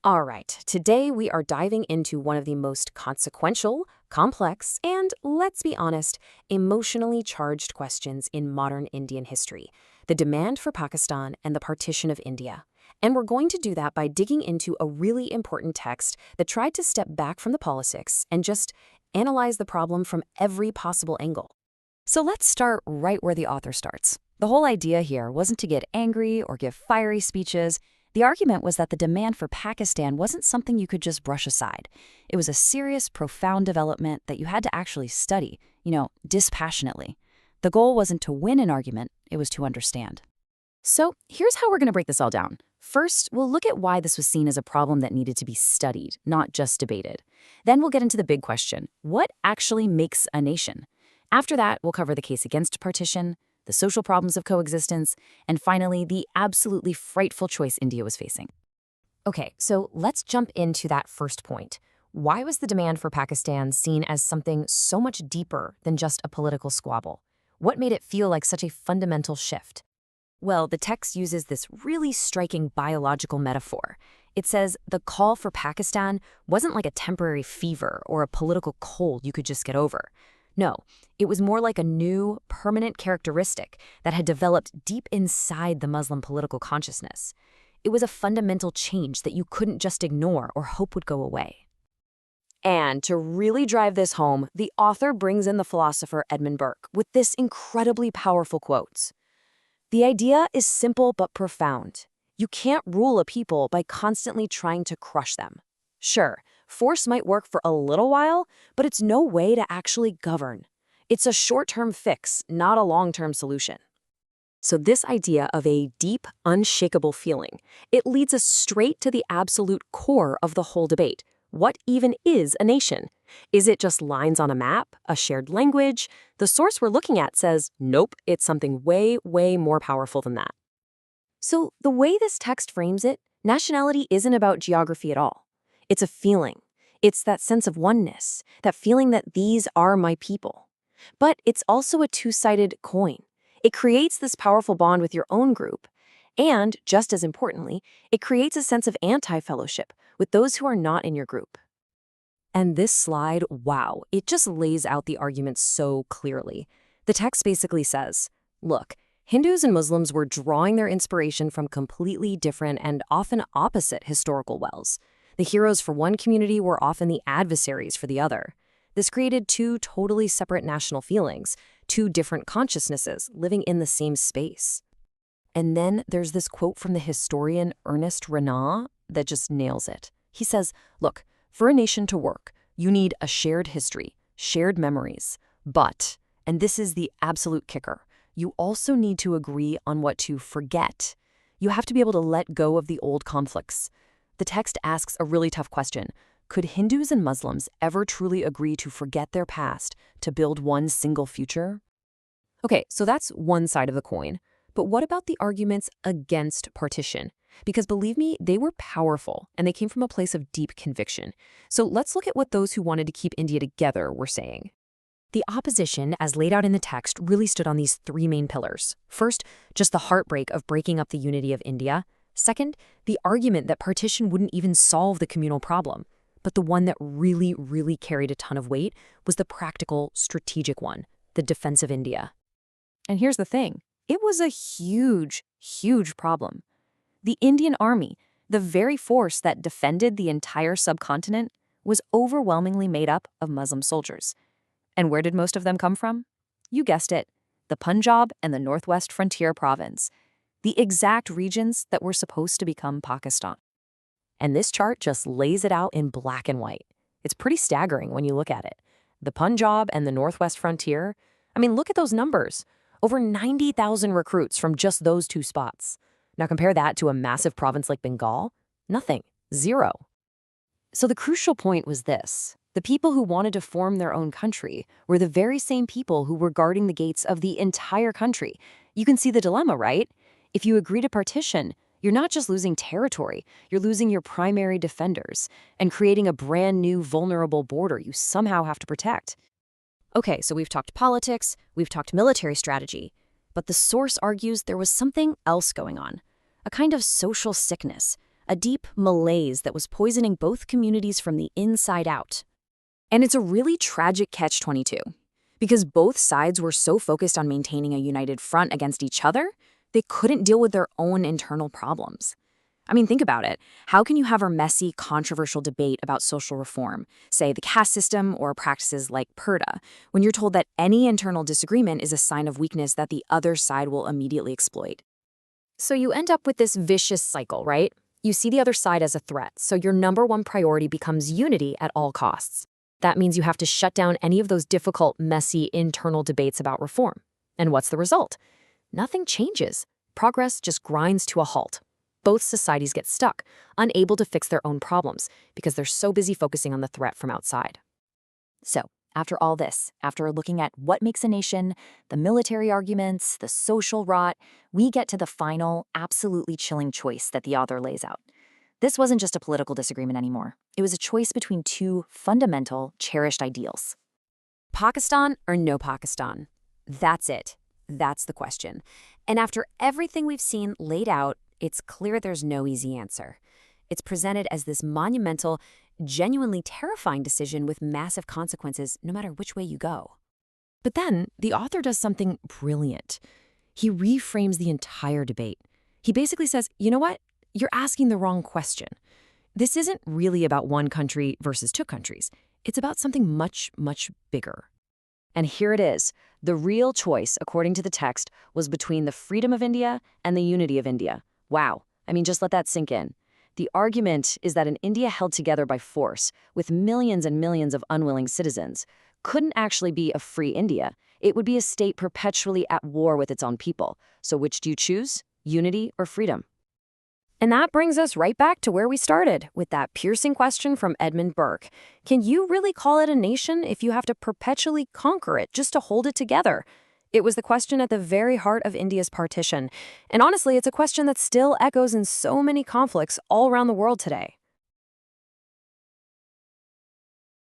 All right, today we are diving into one of the most consequential, complex, and, let's be honest, emotionally charged questions in modern Indian history: the demand for Pakistan and the partition of India. And we're going to do that by digging into a really important text that tried to step back from the politics and just analyze the problem from every possible angle. So let's start right where the author starts. The whole idea here wasn't to get angry or give fiery speeches. The argument was that the demand for Pakistan wasn't something you could just brush aside. It was a serious, profound development that you had to actually study, dispassionately. The goal wasn't to win an argument, it was to understand. So here's how we're going to break this all down. First, we'll look at why this was seen as a problem that needed to be studied, not just debated. Then we'll get into the big question: what actually makes a nation? After that, we'll cover the case against partition, the social problems of coexistence, and finally, the absolutely frightful choice India was facing. Okay, so let's jump into that first point. Why was the demand for Pakistan seen as something so much deeper than just a political squabble? What made it feel like such a fundamental shift? Well, the text uses this really striking biological metaphor. It says the call for Pakistan wasn't like a temporary fever or a political cold you could just get over. No, it was more like a new, permanent characteristic that had developed deep inside the Muslim political consciousness. It was a fundamental change that you couldn't just ignore or hope would go away. And to really drive this home, the author brings in the philosopher Edmund Burke with this incredibly powerful quote. The idea is simple but profound. You can't rule a people by constantly trying to crush them. Sure, force might work for a little while, but it's no way to actually govern. It's a short-term fix, not a long-term solution. So this idea of a deep, unshakable feeling, it leads us straight to the absolute core of the whole debate. What even is a nation? Is it just lines on a map, a shared language? The source we're looking at says, nope, it's something way, way more powerful than that. So the way this text frames it, nationality isn't about geography at all. It's a feeling. It's that sense of oneness, that feeling that these are my people. But it's also a two-sided coin. It creates this powerful bond with your own group. And, just as importantly, it creates a sense of anti-fellowship with those who are not in your group. And this slide, wow, it just lays out the argument so clearly. The text basically says, look, Hindus and Muslims were drawing their inspiration from completely different and often opposite historical wells. The heroes for one community were often the adversaries for the other. This created two totally separate national feelings, two different consciousnesses living in the same space. And then there's this quote from the historian Ernest Renan that just nails it. He says, look, for a nation to work, you need a shared history, shared memories. But, and this is the absolute kicker, you also need to agree on what to forget. You have to be able to let go of the old conflicts. The text asks a really tough question. Could Hindus and Muslims ever truly agree to forget their past to build one single future? Okay, so that's one side of the coin. But what about the arguments against partition? Because believe me, they were powerful, and they came from a place of deep conviction. So let's look at what those who wanted to keep India together were saying. The opposition, as laid out in the text, really stood on these three main pillars. First, just the heartbreak of breaking up the unity of India. Second, the argument that partition wouldn't even solve the communal problem. But the one that really, really carried a ton of weight was the practical, strategic one, the defense of India. And here's the thing. It was a huge, huge problem. The Indian army, the very force that defended the entire subcontinent, was overwhelmingly made up of Muslim soldiers. And where did most of them come from? You guessed it, the Punjab and the Northwest Frontier Province, the exact regions that were supposed to become Pakistan. And this chart just lays it out in black and white. It's pretty staggering when you look at it. The Punjab and the Northwest Frontier, look at those numbers. Over 90,000 recruits from just those two spots. Now compare that to a massive province like Bengal. Nothing. Zero. So the crucial point was this. The people who wanted to form their own country were the very same people who were guarding the gates of the entire country. You can see the dilemma, right? If you agree to partition, you're not just losing territory, you're losing your primary defenders and creating a brand new vulnerable border you somehow have to protect. Okay, so we've talked politics, we've talked military strategy, but the source argues there was something else going on, a kind of social sickness, a deep malaise that was poisoning both communities from the inside out. And it's a really tragic catch-22, because both sides were so focused on maintaining a united front against each other, they couldn't deal with their own internal problems. I mean, think about it. How can you have a messy, controversial debate about social reform, say the caste system or practices like purdah, when you're told that any internal disagreement is a sign of weakness that the other side will immediately exploit? So you end up with this vicious cycle, right? You see the other side as a threat, so your number one priority becomes unity at all costs. That means you have to shut down any of those difficult, messy internal debates about reform. And what's the result? Nothing changes. Progress just grinds to a halt. Both societies get stuck, unable to fix their own problems, because they're so busy focusing on the threat from outside. So, after all this, after looking at what makes a nation, the military arguments, the social rot, we get to the final, absolutely chilling choice that the author lays out. This wasn't just a political disagreement anymore. It was a choice between two fundamental, cherished ideals. Pakistan or no Pakistan? That's it. That's the question. And after everything we've seen laid out, it's clear there's no easy answer. It's presented as this monumental, genuinely terrifying decision with massive consequences no matter which way you go. But then, the author does something brilliant. He reframes the entire debate. He basically says, you know what? You're asking the wrong question. This isn't really about one country versus two countries. It's about something much, much bigger. And here it is. The real choice, according to the text, was between the freedom of India and the unity of India. Wow. I mean, just let that sink in. The argument is that an India held together by force, with millions and millions of unwilling citizens, couldn't actually be a free India. It would be a state perpetually at war with its own people. So which do you choose? Unity or freedom? And that brings us right back to where we started, with that piercing question from Edmund Burke. Can you really call it a nation if you have to perpetually conquer it just to hold it together? It was the question at the very heart of India's partition. And honestly, it's a question that still echoes in so many conflicts all around the world today.